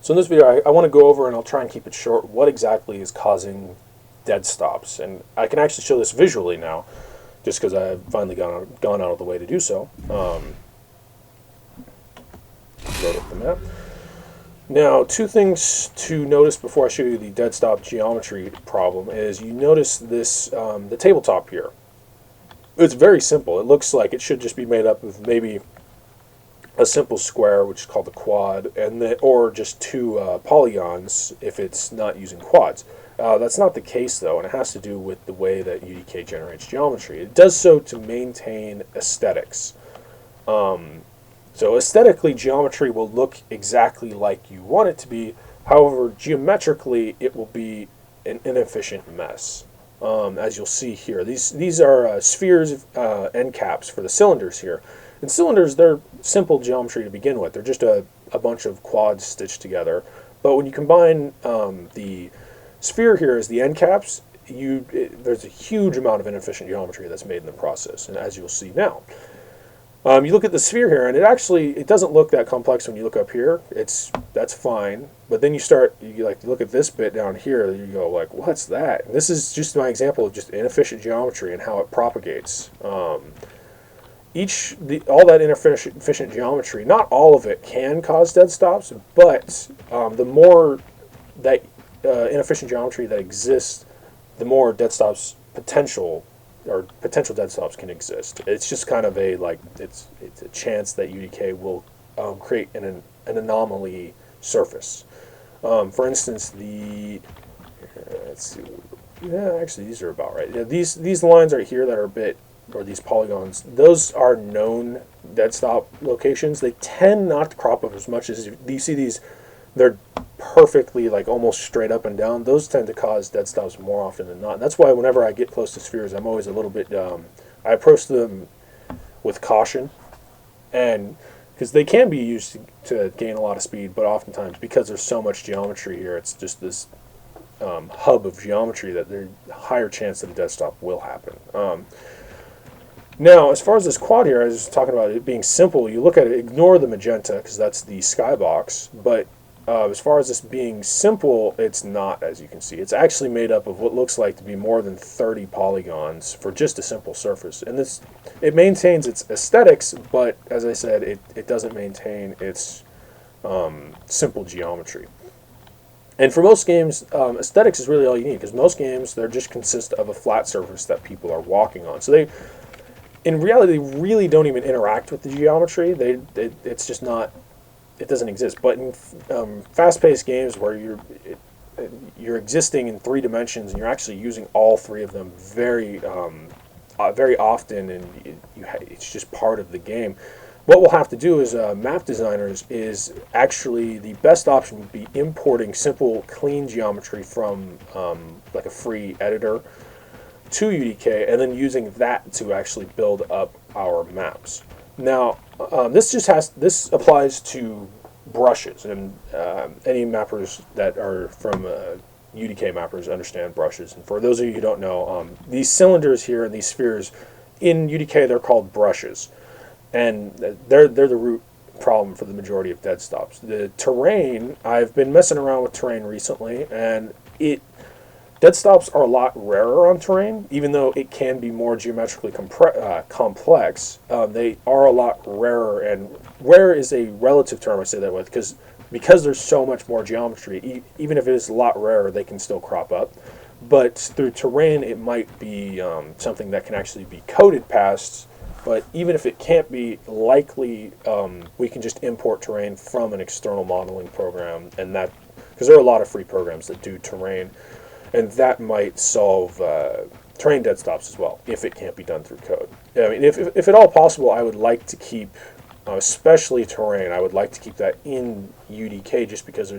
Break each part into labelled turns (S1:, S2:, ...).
S1: So in this video, I want to go over, and I'll try and keep it short, what exactly is causing dead stops. And I can actually show this visually now, just because I've finally gone out of the way to do so. Load up the map. Now, two things to notice before I show you the dead stop geometry problem is you notice this, the tabletop here. It's very simple. It looks like it should just be made up of maybe a simple square, which is called a quad, or just two polygons if it's not using quads. That's not the case, though, and it has to do with the way that UDK generates geometry. It does so to maintain aesthetics. So aesthetically, geometry will look exactly like you want it to be. However, geometrically, it will be an inefficient mess. As you'll see here, these are spheres, end caps for the cylinders here. And cylinders, they're simple geometry to begin with. They're just a bunch of quads stitched together. But when you combine the sphere here as the end caps, there's a huge amount of inefficient geometry that's made in the process, and as you'll see now. You look at the sphere here, and it doesn't look that complex when you look up here. That's fine, but then you look at this bit down here, you go like, what's that? And this is just my example of just inefficient geometry and how it propagates. All that inefficient geometry, not all of it can cause dead stops, but the more that inefficient geometry that exists, the more dead stops potential dead stops can exist. It's just kind of it's a chance that UDK will create an anomaly surface. For instance, let's see. Yeah, actually, these are about right. Yeah, these lines right here that are or these polygons, those are known dead stop locations. They tend not to crop up as much as you see these. They're perfectly almost straight up and down. Those tend to cause dead stops more often than not. And that's why whenever I get close to spheres, I'm always a little bit I approach them with caution, and because they can be used to gain a lot of speed, but oftentimes because there's so much geometry here, it's just this hub of geometry that there's a higher chance that a dead stop will happen. Now, as far as this quad here, I was talking about it being simple. You look at it, ignore the magenta because that's the skybox, but as far as this being simple, it's not, as you can see. It's actually made up of what looks like to be more than 30 polygons for just a simple surface. And it maintains its aesthetics, but as I said, it doesn't maintain its simple geometry. And for most games, aesthetics is really all you need, because most games, they just consist of a flat surface that people are walking on. So in reality, they really don't even interact with the geometry. It's just not. It doesn't exist. But in fast-paced games where you're existing in 3 dimensions and you're actually using all 3 of them very often, and it's just part of the game. What we'll have to do as map designers is actually the best option would be importing simple, clean geometry from like a free editor to UDK, and then using that to actually build up our maps. Now, this applies to brushes, and any mappers that are from UDK mappers understand brushes. And for those of you who don't know, these cylinders here and these spheres in UDK, they're called brushes, and they're the root problem for the majority of dead stops. The terrain, I've been messing around with terrain recently, and dead stops are a lot rarer on terrain, even though it can be more geometrically complex. They are a lot rarer, and rare is a relative term I say that with, because there's so much more geometry, even if it is a lot rarer, they can still crop up. But through terrain, it might be something that can actually be coded past, but even if it can't be, likely we can just import terrain from an external modeling program, and that, because there are a lot of free programs that do terrain, and that might solve terrain dead stops as well, if it can't be done through code. I mean, if at all possible, I would like to keep, especially terrain, I would like to keep that in UDK, just because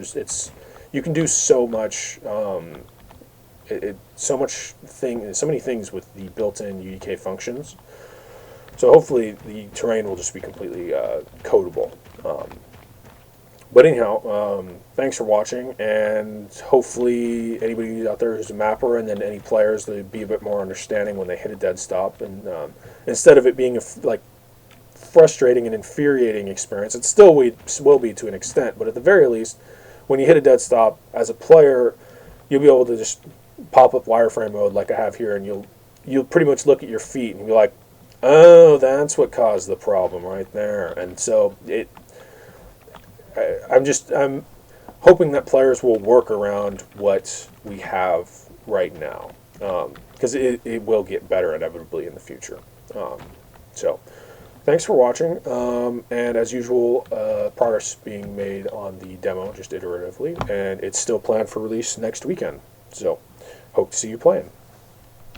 S1: you can do so much, so many things with the built-in UDK functions. So hopefully the terrain will just be completely codable. But anyhow, thanks for watching, and hopefully anybody out there who's a mapper, and then any players, they'll be a bit more understanding when they hit a dead stop, and instead of it being frustrating and infuriating experience, it still will be to an extent, but at the very least, when you hit a dead stop as a player, you'll be able to just pop up wireframe mode like I have here, and you'll pretty much look at your feet and be like, oh, that's what caused the problem right there. And so I'm hoping that players will work around what we have right now, because it will get better inevitably in the future. So thanks for watching, and as usual, progress being made on the demo just iteratively, and it's still planned for release next weekend. So hope to see you playing.